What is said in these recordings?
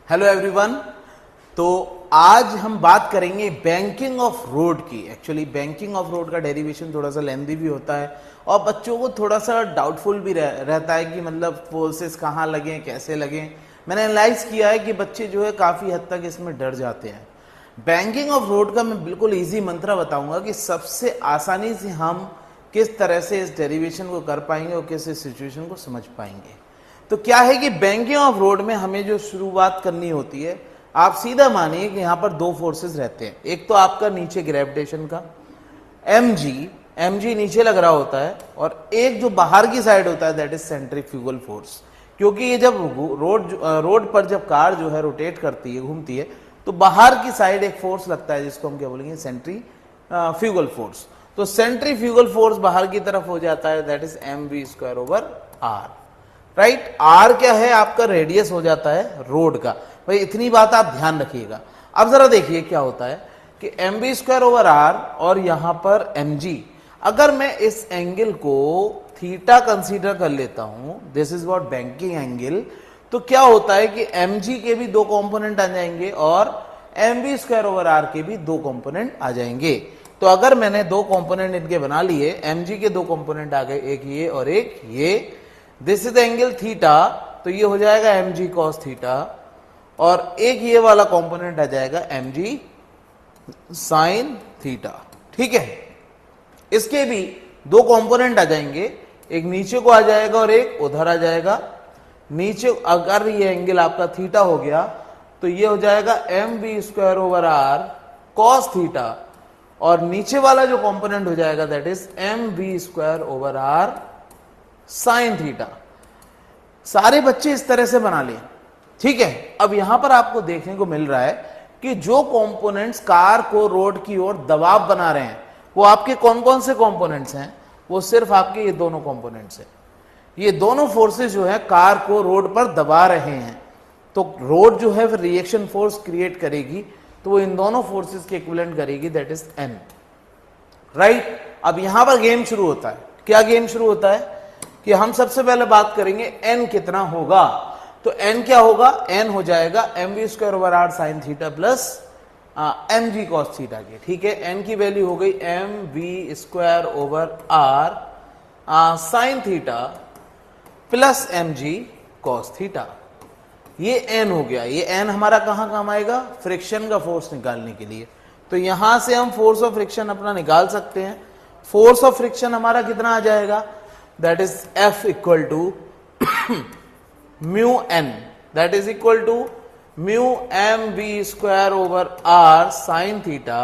Hello everyone. तो आज हम बात करेंगे बैंकिंग ऑफ रोड की। एक्चुअली बैंकिंग ऑफ रोड का डेरिवेशन थोड़ा सा लेंथी भी होता है और बच्चों को थोड़ा सा डाउटफुल भी रहता है कि मतलब फोर्सेस कहाँ लगें, कैसे लगें। मैंने एनालाइज किया है कि बच्चे जो है काफ़ी हद तक इसमें डर जाते हैं। बैंकिंग ऑफ रोड का मैं बिल्कुल ईजी मंत्र बताऊंगा कि सबसे आसानी से हम किस तरह से इस डेरिवेशन को कर पाएंगे और किस सिचुएशन को समझ पाएंगे। तो क्या है कि बैंकिंग ऑफ रोड में हमें जो शुरुआत करनी होती है, आप सीधा मानिए कि यहां पर दो फोर्सेस रहते हैं। एक तो आपका नीचे ग्रेविटेशन का mg नीचे लग रहा होता है, और एक जो बाहर की साइड होता है दैट इज सेंट्रीफ्यूगल फोर्स। क्योंकि ये जब रोड पर जब कार जो है रोटेट करती है, घूमती है, तो बाहर की साइड एक फोर्स लगता है जिसको हम क्या बोलेंगे, सेंट्रीफ्यूगल फोर्स। तो सेंट्रीफ्यूगल फोर्स बाहर की तरफ हो जाता है, that is mv²/r। Right, are क्या है, आपका रेडियस हो जाता है रोड का। भाई इतनी बात आप ध्यान रखिएगा। अब जरा देखिए क्या होता है कि mv²/r और यहां पर mg, अगर मैं इस एंगल को थीटा कंसीडर कर लेता हूं, this is what banking angle, तो क्या होता है कि mg के भी दो कंपोनेंट आ जाएंगे और mv²/r के भी दो कंपोनेंट आ जाएंगे। तो अगर मैंने दो कंपोनेंट इनके बना लिए, mg के दो कंपोनेंट आ गए, एक ये और एक ये, दिस इज एंगल थीटा, तो ये हो जाएगा mg cos थीटा, और एक ये वाला कंपोनेंट आ जाएगा mg sin थीटा। ठीक है, इसके भी दो कंपोनेंट आ जाएंगे, एक नीचे को आ जाएगा और एक उधर आ जाएगा। नीचे अगर ये एंगल आपका थीटा हो गया तो ये हो जाएगा mv²/r cos थीटा, और नीचे वाला जो कंपोनेंट हो जाएगा that is mv²/r sine theta. सारे बच्चे इस तरह से बना लें। ठीक है, अब यहां पर आपको देखने को मिल रहा है कि जो कंपोनेंट्स कार को रोड की ओर दबाव बना रहे हैं, वो आपके कौन कौन से कंपोनेंट्स हैं? वो सिर्फ आपके ये दोनों कंपोनेंट्स हैं। ये दोनों फोर्सेस जो है कार को रोड पर दबा रहे हैं। तो रोड जो है फिर रिएक्शन फोर्स क्रिएट करेगी, तो वो इन दोनों फोर्सेस के इक्विवेलेंट करेगी, दैट इज N। राइट, अब यहां पर गेम शुरू होता है। क्या गेम शुरू होता है कि हम सबसे पहले बात करेंगे n कितना होगा। तो n क्या होगा? n हो जाएगा mv²/r sin theta plus mg cos theta के। ठीक है, n की वैल्यू हो गई mv²/r sin theta plus mg cos theta. ये n हो गया। ये n हमारा कहां काम आएगा? फ्रिक्शन का फोर्स निकालने के लिए। तो यहां से हम फोर्स ऑफ फ्रिक्शन अपना निकाल सकते हैं। फोर्स ऑफ फ्रिक्शन हमारा कितना आ जाएगा? that is F equal to mu n, that is equal to mu mv²/r sin theta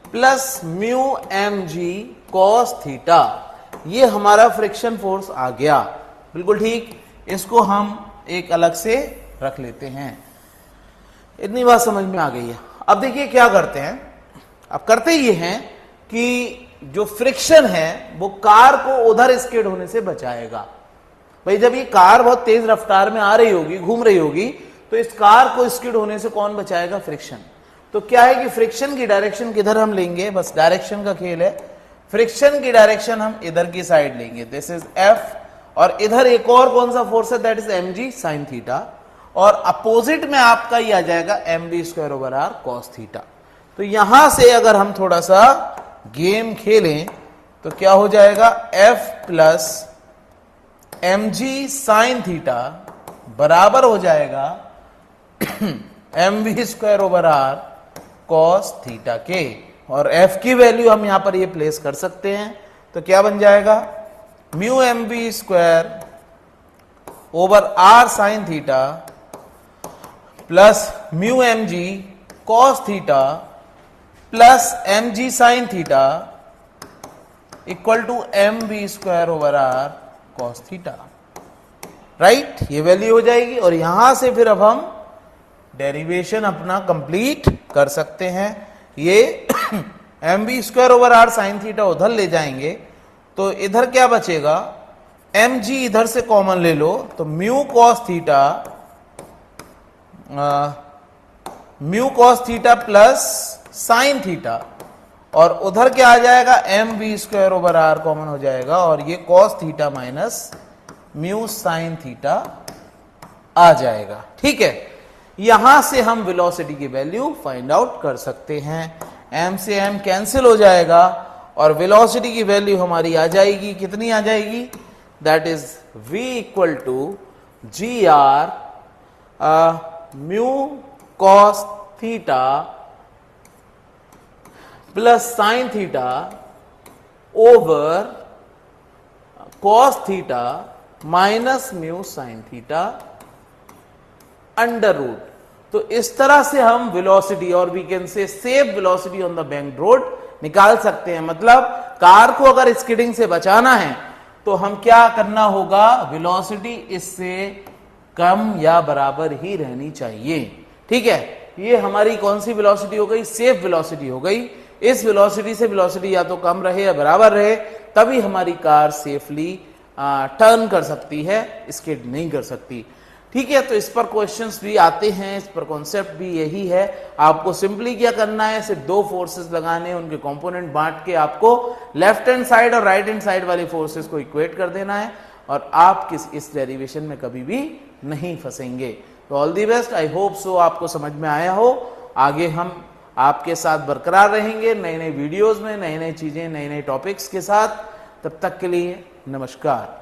plus mu mg cos theta। ये हमारा फ्रिक्शन फोर्स आ गया। बिल्कुल ठीक, इसको हम एक अलग से रख लेते हैं। इतनी बात समझ में आ गई है। अब देखिए क्या करते हैं। अब करते ये हैं कि जो फ्रिक्शन है वो कार को उधर स्किड होने से बचाएगा। भाई जब ये कार बहुत तेज रफ्तार में आ रही होगी, घूम रही होगी, तो इस कार को स्किड होने से कौन बचाएगा? फ्रिक्शन। तो क्या है कि फ्रिक्शन की डायरेक्शन किधर हम लेंगे? बस डायरेक्शन का खेल है। फ्रिक्शन की डायरेक्शन हम इधर की साइड लेंगे, दिस इज F, और इधर एक और कौन सा फोर्स है? That is mg sin theta, और अपोजिट में आपका ये आ जाएगा mv²/r cos थीटा। तो यहां से अगर हम थोड़ा सा गेम खेलें तो क्या हो जाएगा? F plus mg sin theta बराबर हो जाएगा mv²/r cos थीटा के, और F की वैल्यू हम यहां पर ये प्लेस कर सकते हैं। तो क्या बन जाएगा? mu mv²/r sin theta plus mu mg cos theta plus mg sin theta equal to mv²/r cos theta. Right, ये वैल्यू हो जाएगी, और यहां से फिर अब हम डेरिवेशन अपना कंप्लीट कर सकते हैं। ये mv²/r sin थीटा उधर ले जाएंगे तो इधर क्या बचेगा? mg इधर से कॉमन ले लो तो mu cos theta plus sine theta, और उधर क्या आ जाएगा? mv²/r कॉमन हो जाएगा, और ये cos theta minus mu sine theta आ जाएगा। ठीक है, यहां से हम वेलोसिटी की वैल्यू फाइंड आउट कर सकते हैं। m से m कैंसिल हो जाएगा और वेलोसिटी की वैल्यू हमारी आ जाएगी, कितनी आ जाएगी, that is v equal to G R mu cos theta plus sine theta over cos theta minus mu sine theta under root. तो इस तरह से हम वेलोसिटी और we can say safe velocity on the bank road निकाल सकते हैं। मतलब कार को अगर स्किडिंग से बचाना है तो हम क्या करना होगा, वेलोसिटी इससे कम या बराबर ही रहनी चाहिए। ठीक है, ये हमारी कौन सी वेलोसिटी हो गई, सेफ वेलोसिटी हो गई। इस वेलोसिटी से वेलोसिटी या तो कम रहे या बराबर रहे, तभी हमारी कार सेफली टर्न कर सकती है, स्किड नहीं कर सकती। ठीक है, तो इस पर क्वेश्चंस भी आते हैं, इस पर कॉन्सेप्ट भी यही है। आपको सिंपली क्या करना है, सिर्फ दो फोर्सेस लगाने, उनके कंपोनेंट बांट के आपको लेफ्ट हैंड साइड और राइट हैंड साइड वाली फोर्सेस को इक्वेट कर देना है और आप इस डेरिवेशन में कभी भी नहीं फंसेंगे। तो all the best, I hope so आपको समझ में आया हो। आगे हम आपके साथ बरकरार रहेंगे नए नए वीडियोस में, नई नई चीजें, नए नए टॉपिक्स के साथ। तब तक के लिए नमस्कार।